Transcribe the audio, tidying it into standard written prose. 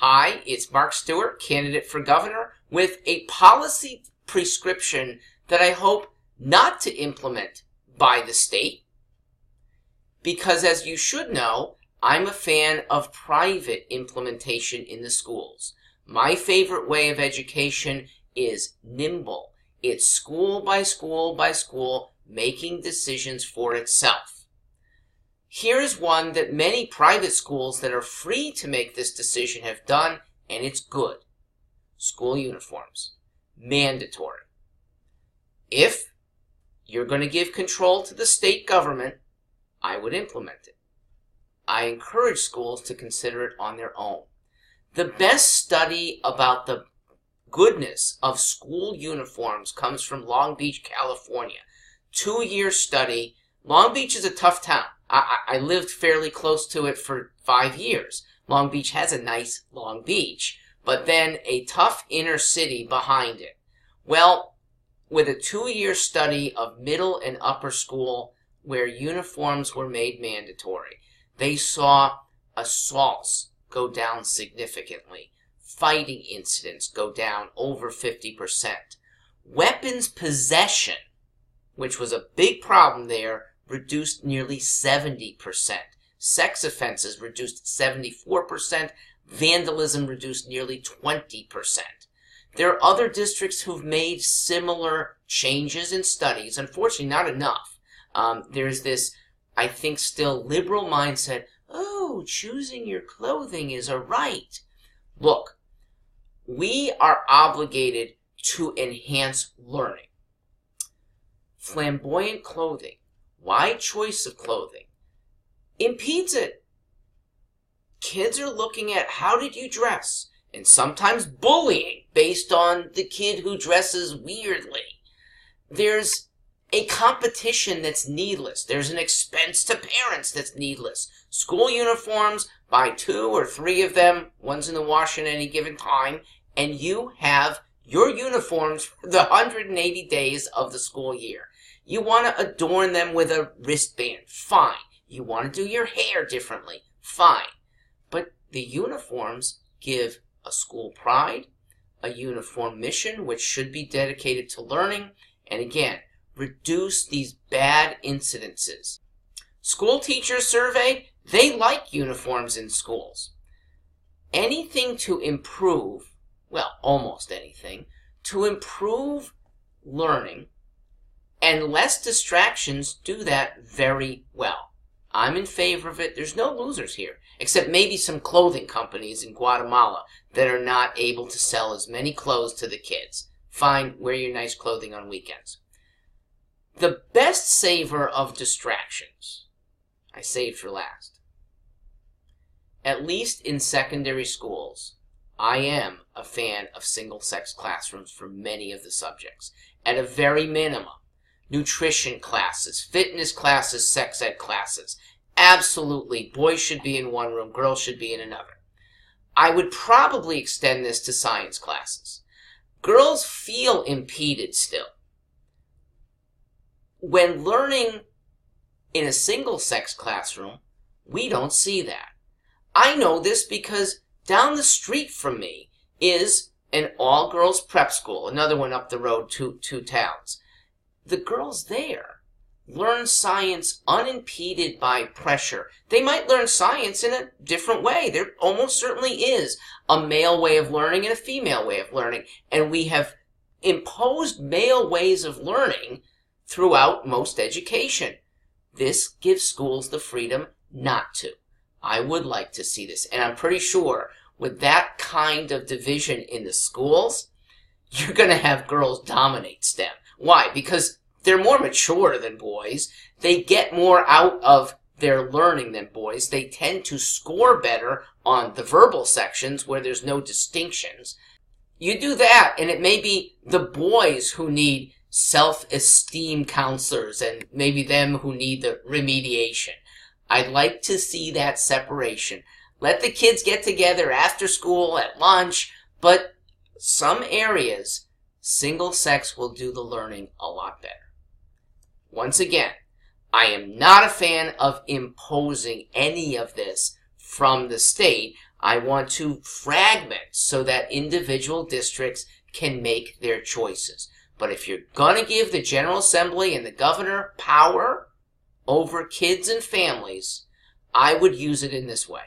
Hi, it's Mark Stewart, candidate for governor, with a policy prescription that I hope not to implement by the state. Because as you should know, I'm a fan of private implementation in the schools. My favorite way of education is nimble. It's school by school by school, making decisions for itself. Here's one that many private schools that are free to make this decision have done, and it's good. School uniforms. Mandatory. If you're going to give control to the state government, I would implement it. I encourage schools to consider it on their own. The best study about the goodness of school uniforms comes from Long Beach, California. 2-year study. Long Beach is a tough town. I lived fairly close to it for 5 years. Long Beach has a nice Long Beach, but then a tough inner city behind it. Well, with a 2-year study of middle and upper school where uniforms were made mandatory, they saw assaults go down significantly, fighting incidents go down over 50%. Weapons possession, which was a big problem there, reduced nearly 70%. Sex offenses reduced 74%. Vandalism reduced nearly 20%. There are other districts who've made similar changes in studies. Unfortunately, not enough. There's this, I think, still liberal mindset, oh, choosing your clothing is a right. Look, we are obligated to enhance learning. Flamboyant clothing, wide choice of clothing, impedes it. Kids are looking at how did you dress, and sometimes bullying based on the kid who dresses weirdly. There's a competition that's needless. There's an expense to parents that's needless. School uniforms, buy 2 or 3 of them, one's in the wash at any given time, and you have your uniforms for the 180 days of the school year. You want to adorn them with a wristband, fine. You want to do your hair differently, fine. But the uniforms give a school pride, a uniform mission, which should be dedicated to learning, and again, reduce these bad incidences. School teachers surveyed, they like uniforms in schools. Anything to improve, well, almost anything, to improve learning and less distractions do that very well. I'm in favor of it. There's no losers here, except maybe some clothing companies in Guatemala that are not able to sell as many clothes to the kids. Fine, wear your nice clothing on weekends. The best saver of distractions, I saved for last. At least in secondary schools, I am a fan of single-sex classrooms for many of the subjects. At a very minimum, nutrition classes, fitness classes, sex ed classes. Absolutely, boys should be in one room, girls should be in another. I would probably extend this to science classes. Girls feel impeded still. When learning in a single-sex classroom, we don't see that. I know this because down the street from me is an all-girls prep school, another one up the road, two towns. The girls there learn science unimpeded by pressure. They might learn science in a different way. There almost certainly is a male way of learning and a female way of learning. And we have imposed male ways of learning throughout most education. This gives schools the freedom not to. I would like to see this. And I'm pretty sure with that kind of division in the schools, you're going to have girls dominate STEM. Why? Because they're more mature than boys. They get more out of their learning than boys. They tend to score better on the verbal sections where there's no distinctions. You do that, and it may be the boys who need self-esteem counselors and maybe them who need the remediation. I'd like to see that separation. Let the kids get together after school, at lunch, but some areas, single sex will do the learning a lot better. Once again, I am not a fan of imposing any of this from the state. I want to fragment so that individual districts can make their choices. But if you're going to give the General Assembly and the governor power over kids and families, I would use it in this way.